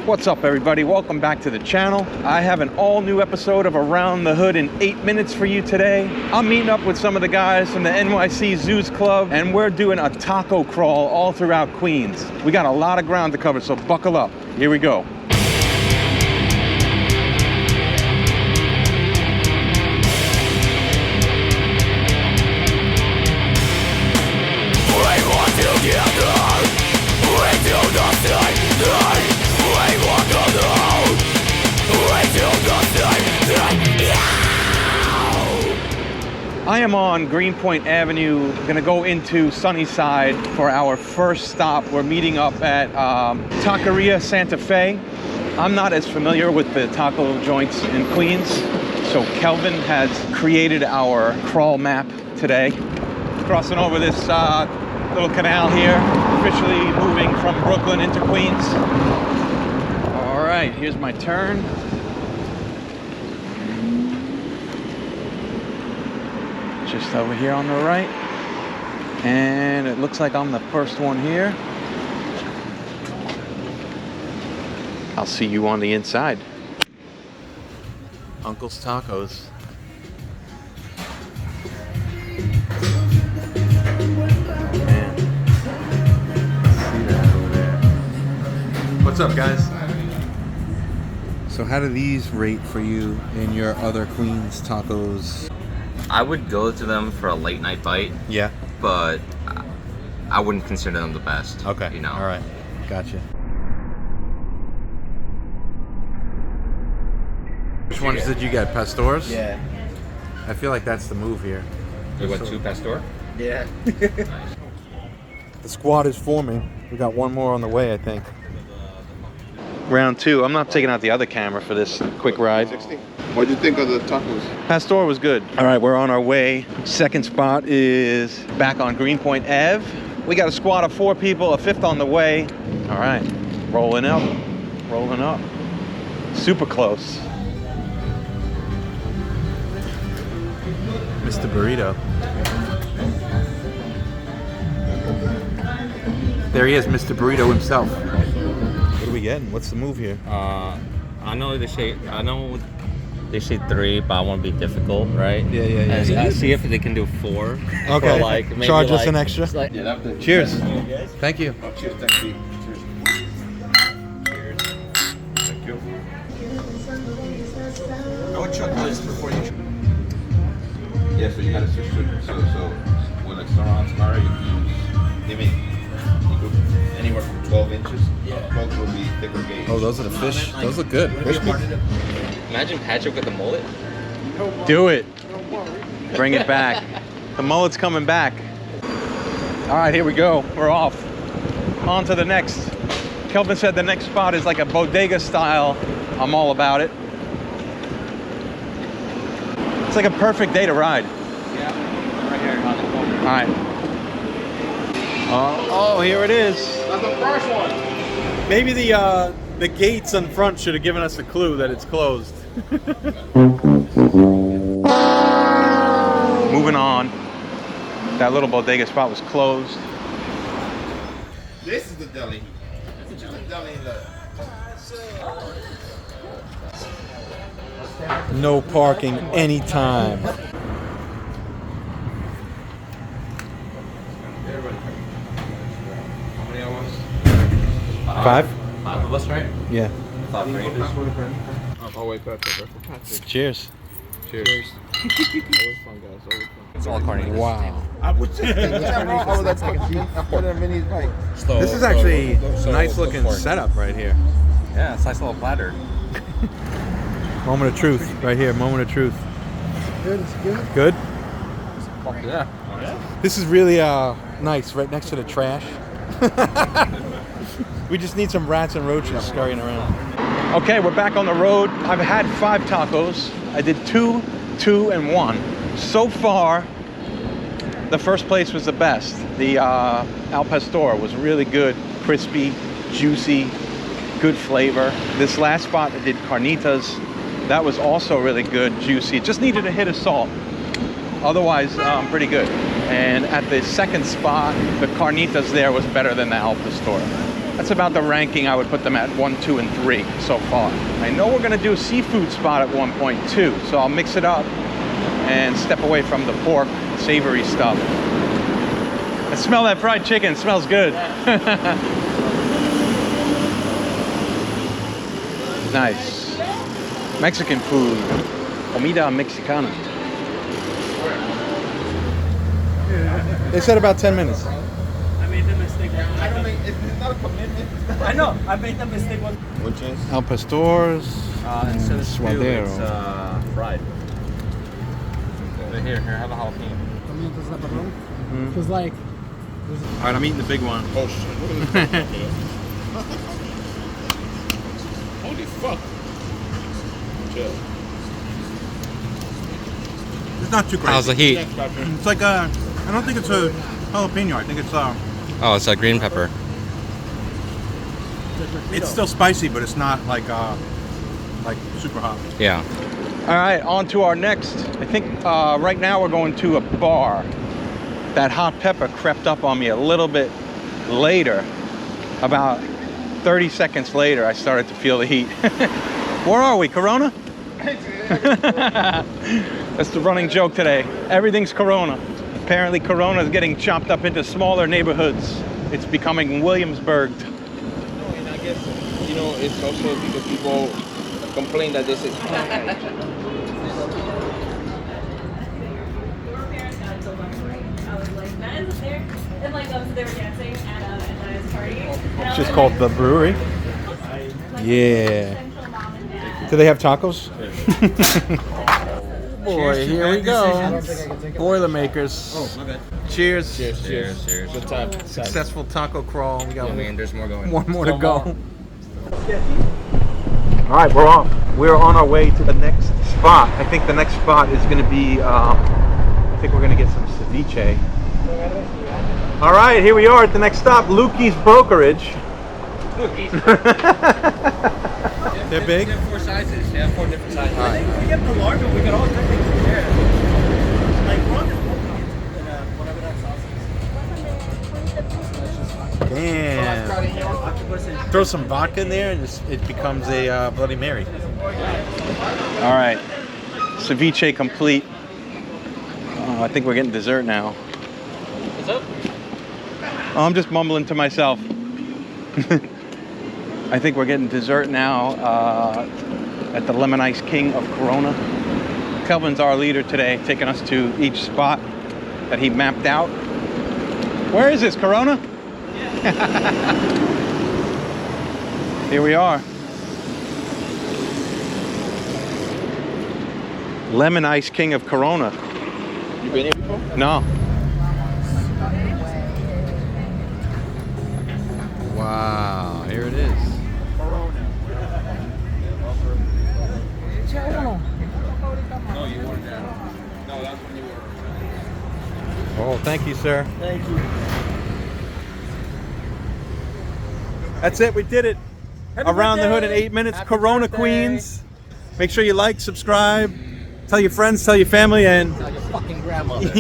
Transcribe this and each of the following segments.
What's up, everybody? Welcome back to the channel. I have an all-new episode of Around the Hood in 8 minutes for you today. I'm meeting up with some of the guys from the NYC Zooz Club, and we're doing a taco crawl all throughout Queens. We got a lot of ground to cover, so buckle up. Here we go. I am on Greenpoint Avenue, gonna go into Sunnyside for our first stop. We're meeting up at Taqueria Santa Fe. I'm not as familiar with the taco joints in Queens, so Kelvin has created our crawl map today. Crossing over this little canal here, officially moving from Brooklyn into Queens. All right, here's my turn. Just over here on the right, and it looks like I'm the first one here. I'll see you on the inside. Uncle's Tacos. Man. See that over there. What's up, guys? So how do these rate for you in your other Queens tacos? I would go to them for a late night bite. Yeah. But I wouldn't consider them the best. Okay. You know. All right. Gotcha. Which ones did you get? Pastors? Yeah. I feel like that's the move here. You went two pastor? Yeah. Nice. The squad is forming. We got one more on the way, I think. Round two. I'm not taking out the other camera for this quick ride. What'd you think of the tacos? Pastor was good. All right, we're on our way. Second spot is back on Greenpoint Ave. We got a squad of 4 people, a 5th on the way. All right, rolling up, rolling up. Super close. Mr. Burrito. There he is, Mr. Burrito himself. What are we getting? What's the move here? I know they say 3, but I want to be difficult, right? Yeah. And see if they can do 4. Okay. Or like maybe charge us like, an extra. Like, Cheers. Thank you. Oh, cheers, thank you. Cheers. Cheers. Thank you. I would chug this before you. Yeah, so you gotta switch to so when it's around tomorrow, you use anywhere from 12 inches. Yeah. 12 will be thicker gauge. Oh, those are the fish. Those look good. imagine Patrick with a mullet. Do it. Bring it back. The mullet's coming back. All right, here we go. We're off. On to the next. Kelvin said the next spot is like a bodega style. I'm all about it. It's like a perfect day to ride. Yeah, right here on the corner. All right. Oh, here it is. That's the first one. Maybe the gates on front should have given us a clue that it's closed. Moving on. That little bodega spot was closed. This is the deli. This is the deli in the. No parking anytime. How many hours? 5? 5 of us, right? Yeah. 5 for each. Oh wait, Patrick. Cheers. Cheers. Always fun, guys. Always fun. It's all carne. Wow. I would say. This is actually a nice looking setup right here. Yeah, it's a nice little platter. Moment of truth right here. Moment of truth. Good, it's good. Good? Yeah. This is really nice, right next to the trash. We just need some rats and roaches scurrying around. Okay, we're back on the road. I've had 5 tacos. I did 2, 2, and 1. So far, the first place was the best. The Al Pastor was really good, crispy, juicy, good flavor. This last spot I did carnitas. That was also really good, juicy. Just needed a hit of salt. Otherwise, pretty good. And at the second spot, the carnitas there was better than the Al Pastor. That's about the ranking I would put them at, 1, 2, and 3 so far. I know we're gonna do a seafood spot at one point too, so I'll mix it up and step away from the pork, savory stuff. I smell that fried chicken, it smells good. Nice. Mexican food. Comida Mexicana. They said about 10 minutes. I made the mistake. I don't think it's not a commitment. I know. I made the mistake one. Which is? Al Pastor's. Instead of stew, Suadero. it's fried. But here, have a jalapeno. Because like, All right, I'm eating the big one. Oh shit! What is this? Holy fuck! Chill. It's not too crazy. How's the heat? It's like I don't think it's a jalapeno. I think it's Oh, it's a green pepper. it's still spicy, but it's not like super hot. Yeah. All right, on to our next. I think right now we're going to a bar. That hot pepper crept up on me a little bit later. About 30 seconds later, I started to feel the heat. Where are we, Corona? That's the running joke today. Everything's Corona. Apparently Corona is getting chopped up into smaller neighborhoods. It's becoming Williamsburg. No, and I guess it's also because people complain that this is. And like they were dancing at a nice party. It's just called the Brewery. Yeah. Do they have tacos? Boy, here we go. Boilermakers. Oh, my bad. Cheers. Cheers. Good time. Successful taco crawl. We got there's more going. one more to go. All right, we're off. We're on our way to the next spot. I think the next spot is going to be, I think we're going to get some ceviche. All right, here we are at the next stop, Lys Brokerage. They're big? They have 4 sizes. They have 4 different sizes. I think if we get the large one, we can all drink it there. Like, we're on this whatever that sauce is. Damn. Throw some vodka in there and it becomes a Bloody Mary. All right, ceviche complete. Oh, I think we're getting dessert now. What's up? Oh, I'm just mumbling to myself. I think we're getting dessert now at the Lemon Ice King of Corona. Kelvin's our leader today, taking us to each spot that he mapped out. Where is this, Corona? Here we are. Lemon Ice King of Corona. You been here before? No. Wow, here it is. No, you weren't there. No, that's when you were. Oh, thank you, sir. Thank you. That's it, we did it. Around the hood in 8 minutes. Happy Corona birthday. Queens. Make sure you like, subscribe, tell your friends, tell your family, and Tell your fucking grandmother.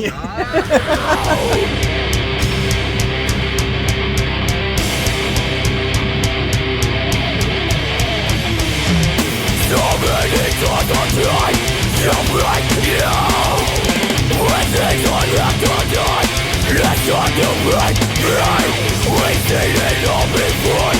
Let's talk to right, we seen it all before.